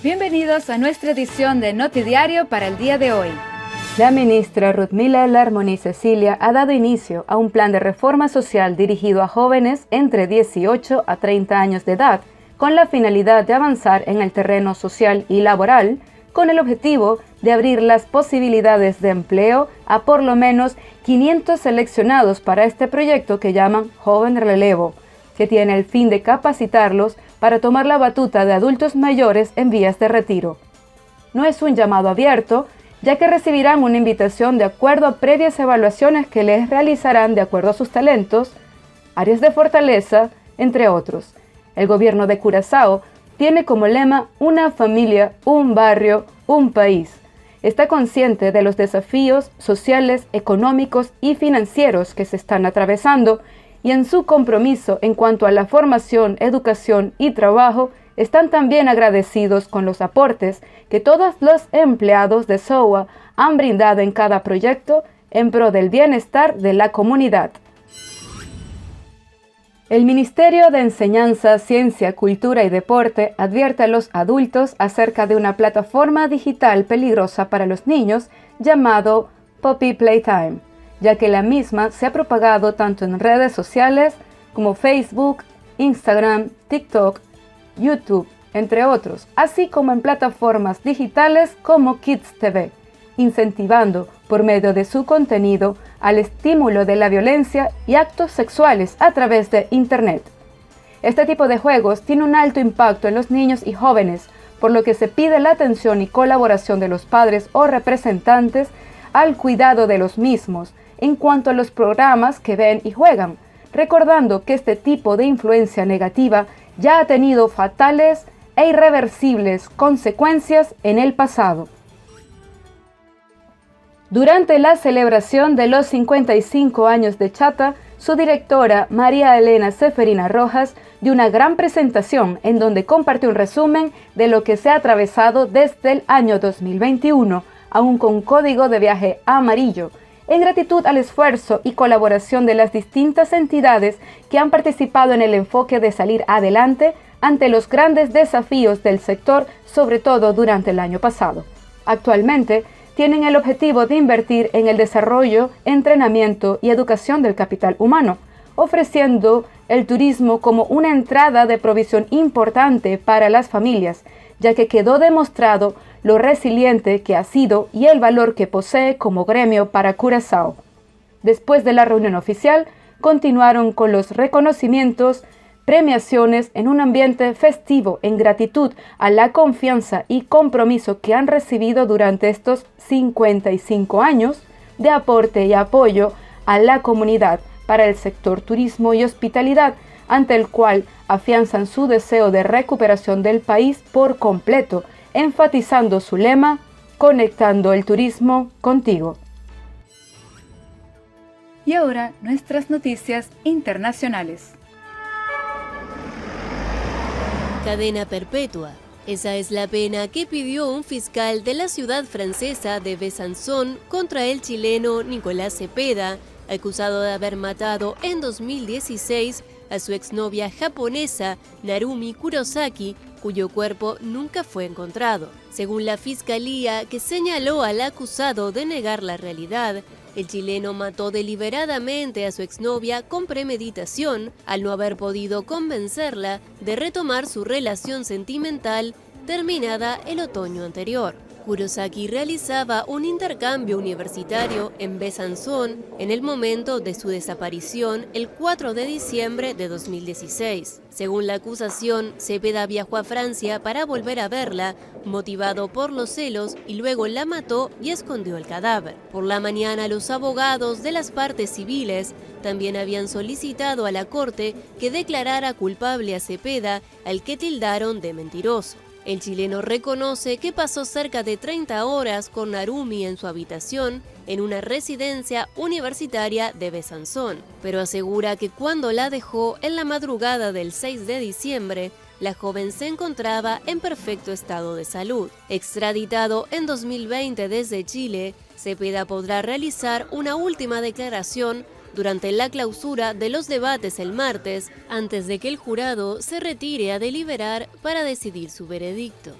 Bienvenidos a nuestra edición de Notidiario para el día de hoy. La ministra Rudmila Larmoni Cecilia ha dado inicio a un plan de reforma social dirigido a jóvenes entre 18 a 30 años de edad, con la finalidad de avanzar en el terreno social y laboral, con el objetivo de abrir las posibilidades de empleo a por lo menos 500 seleccionados para este proyecto que llaman Joven Relevo, que tiene el fin de capacitarlos para tomar la batuta de adultos mayores en vías de retiro. No es un llamado abierto, ya que recibirán una invitación de acuerdo a previas evaluaciones que les realizarán de acuerdo a sus talentos, áreas de fortaleza, entre otros. El gobierno de Curazao tiene como lema una familia, un barrio, un país. Está consciente de los desafíos sociales, económicos y financieros que se están atravesando y en su compromiso en cuanto a la formación, educación y trabajo, están también agradecidos con los aportes que todos los empleados de SOA han brindado en cada proyecto en pro del bienestar de la comunidad. El Ministerio de Enseñanza, Ciencia, Cultura y Deporte advierte a los adultos acerca de una plataforma digital peligrosa para los niños llamado Puppy Playtime, ya que la misma se ha propagado tanto en redes sociales como Facebook, Instagram, TikTok, YouTube, entre otros, así como en plataformas digitales como Kids TV, incentivando por medio de su contenido al estímulo de la violencia y actos sexuales a través de Internet. Este tipo de juegos tiene un alto impacto en los niños y jóvenes, por lo que se pide la atención y colaboración de los padres o representantes al cuidado de los mismos en cuanto a los programas que ven y juegan, recordando que este tipo de influencia negativa ya ha tenido fatales e irreversibles consecuencias en el pasado. Durante la celebración de los 55 años de Chata, su directora María Elena Seferina Rojas dio una gran presentación en donde compartió un resumen de lo que se ha atravesado desde el año 2021, aún con código de viaje amarillo, en gratitud al esfuerzo y colaboración de las distintas entidades que han participado en el enfoque de salir adelante ante los grandes desafíos del sector, sobre todo durante el año pasado. Actualmente, tienen el objetivo de invertir en el desarrollo, entrenamiento y educación del capital humano, ofreciendo el turismo como una entrada de provisión importante para las familias, ya que quedó demostrado lo resiliente que ha sido y el valor que posee como gremio para Curazao. Después de la reunión oficial, continuaron con los reconocimientos, premiaciones en un ambiente festivo en gratitud a la confianza y compromiso que han recibido durante estos 55 años de aporte y apoyo a la comunidad para el sector turismo y hospitalidad, ante el cual afianzan su deseo de recuperación del país por completo, enfatizando su lema, conectando el turismo contigo. Y ahora nuestras noticias internacionales. Cadena perpetua. Esa es la pena que pidió un fiscal de la ciudad francesa de Besanzón contra el chileno Nicolás Cepeda, acusado de haber matado en 2016 a su exnovia japonesa Narumi Kurosaki, cuyo cuerpo nunca fue encontrado. Según la fiscalía, que señaló al acusado de negar la realidad, el chileno mató deliberadamente a su exnovia con premeditación al no haber podido convencerla de retomar su relación sentimental terminada el otoño anterior. Kurosaki realizaba un intercambio universitario en Besanzón en el momento de su desaparición el 4 de diciembre de 2016. Según la acusación, Cepeda viajó a Francia para volver a verla, motivado por los celos, y luego la mató y escondió el cadáver. Por la mañana, los abogados de las partes civiles también habían solicitado a la Corte que declarara culpable a Cepeda, al que tildaron de mentiroso. El chileno reconoce que pasó cerca de 30 horas con Narumi en su habitación en una residencia universitaria de Besanzón, pero asegura que cuando la dejó en la madrugada del 6 de diciembre, la joven se encontraba en perfecto estado de salud. Extraditado en 2020 desde Chile, Cepeda podrá realizar una última declaración durante la clausura de los debates el martes, antes de que el jurado se retire a deliberar para decidir su veredicto.